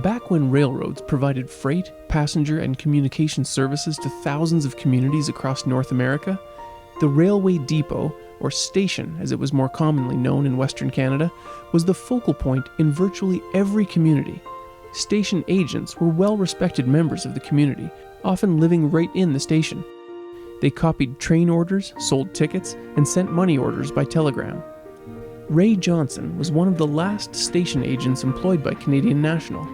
Back when railroads provided freight, passenger, and communication services to thousands of communities across North America, the railway depot, or station as it was more commonly known in Western Canada, was the focal point in virtually every community. Station agents were well-respected members of the community, often living right in the station. They copied train orders, sold tickets, and sent money orders by telegram. Ray Johnson was one of the last station agents employed by Canadian National,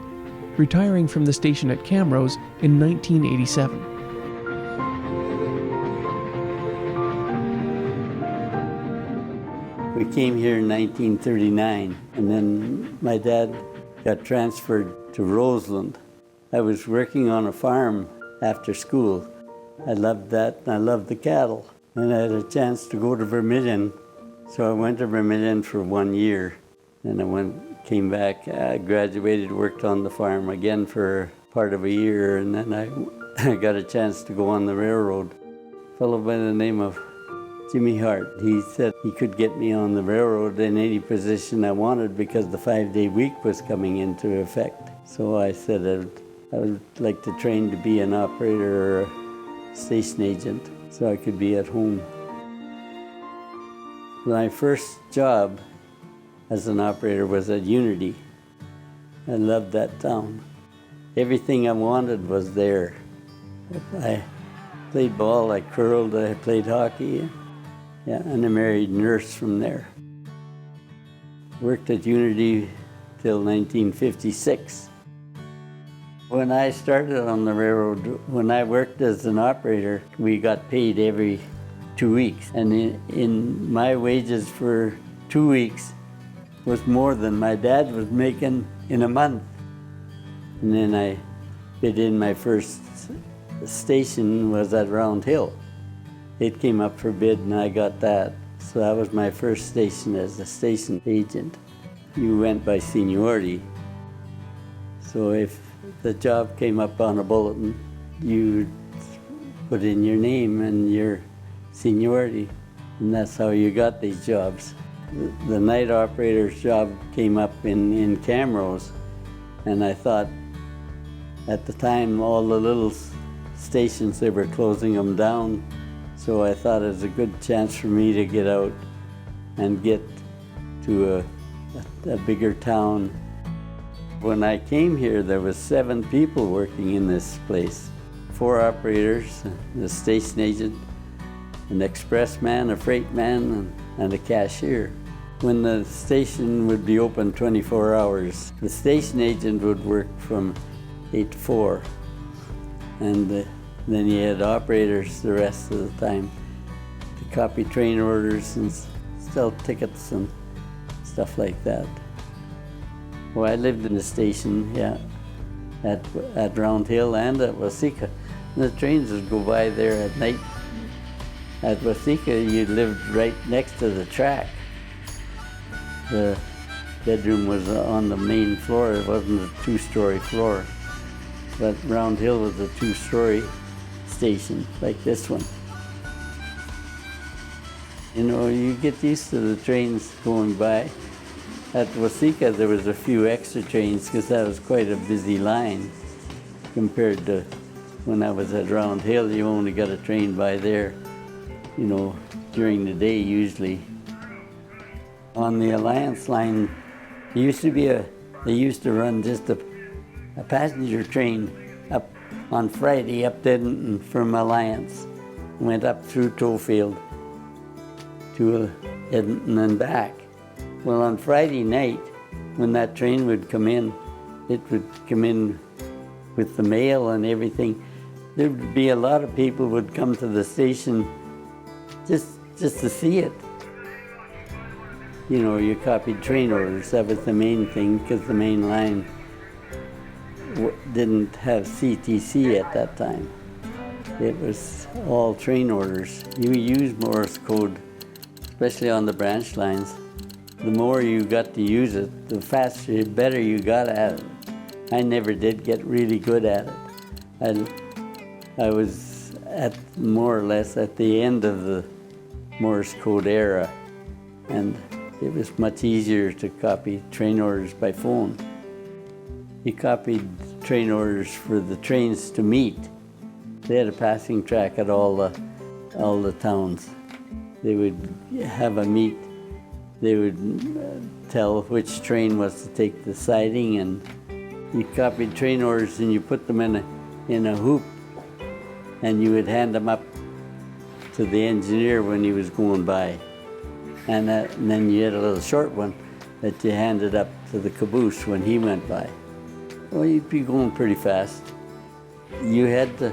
retiring from the station at Camrose in 1987. We came here in 1939, and then my dad got transferred to Roseland. I was working on a farm after school. I loved that, and I loved the cattle. And I had a chance to go to Vermilion, so I went to Vermilion for 1 year. Then I came back, I graduated, worked on the farm again for part of a year, and then I got a chance to go on the railroad. A fellow by the name of Jimmy Hart, he said he could get me on the railroad in any position I wanted because the 5-day week was coming into effect. So I said I would like to train to be an operator or a station agent so I could be at home. My first job as an operator was at Unity. I loved that town. Everything I wanted was there. I played ball, I curled, I played hockey. Yeah, and I married a nurse from there. Worked at Unity till 1956. When I started on the railroad, when I worked as an operator, we got paid every 2 weeks. And in my wages for 2 weeks was more than my dad was making in a month. And then I bid in my first station was at Round Hill. It came up for bid and I got that. So that was my first station as a station agent. You went by seniority. So if the job came up on a bulletin, you put in your name and your seniority, and that's how you got these jobs. The night operator's job came up in Camrose, and I thought at the time all the little stations, they were closing them down. So I thought it was a good chance for me to get out and get to a bigger town. When I came here, there was 7 people working in this place. 4 operators, the station agent, an express man, a freight man, and a cashier. When the station would be open 24 hours, the station agent would work from 8 to 4. And then you had operators the rest of the time to copy train orders and sell tickets and stuff like that. Well, I lived in the station, yeah, at Round Hill and at Waseca. The trains would go by there at night. At Waseca, you lived right next to the track. The bedroom was on the main floor. It wasn't a 2-story floor. But Round Hill was a 2-story station, like this one. You know, you get used to the trains going by. At Waseca, there was a few extra trains because that was quite a busy line compared to when I was at Round Hill. You only got a train by there, you know, during the day usually. On the Alliance line, there used to be they used to run just a passenger train up on Friday up to Edmonton from Alliance. Went up through Toefield to Edmonton and back. Well, on Friday night, when that train would come in, it would come in with the mail and everything. There would be a lot of people would come to the station just to see it. You know, you copied train orders. That was the main thing because the main line didn't have CTC at that time. It was all train orders. You use Morse code, especially on the branch lines. The more you got to use it, the faster, better you got at it. I never did get really good at it. I was at more or less at the end of the Morse code era, and it was much easier to copy train orders by phone. You copied train orders for the trains to meet. They had a passing track at all the towns. They would have a meet. They would tell which train was to take the siding, and you copied train orders and you put them in a hoop, and you would hand them up to the engineer when he was going by. And then you had a little short one that you handed up to the caboose when he went by. Well, you'd be going pretty fast. You had to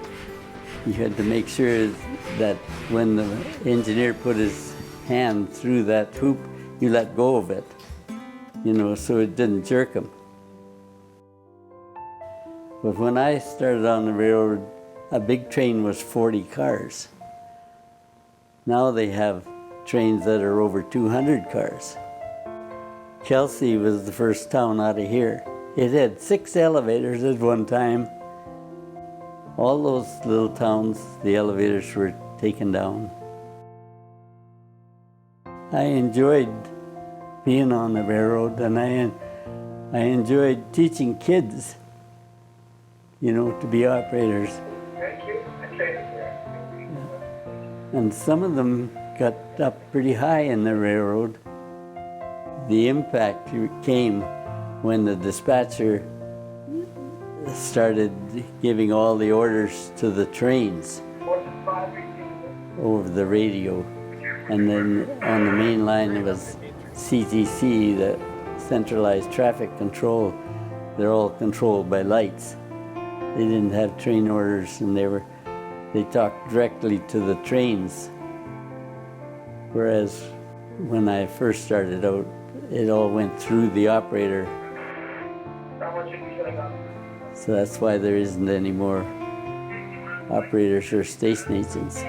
make sure that when the engineer put his hand through that hoop, you let go of it, so it didn't jerk him. But when I started on the railroad, a big train was 40 cars. Now they have trains that are over 200 cars. Kelsey was the first town out of here. It had 6 elevators at one time. All those little towns, the elevators were taken down. I enjoyed being on the railroad, and I enjoyed teaching kids, to be operators. Thank you. And some of them got up pretty high in the railroad. The impact came when the dispatcher started giving all the orders to the trains over the radio. And then on the main line it was CTC, the Centralized Traffic Control. They're all controlled by lights. They didn't have train orders, and they talked directly to the trains. Whereas when I first started out, it all went through the operator. So that's why there isn't any more operators or station agents.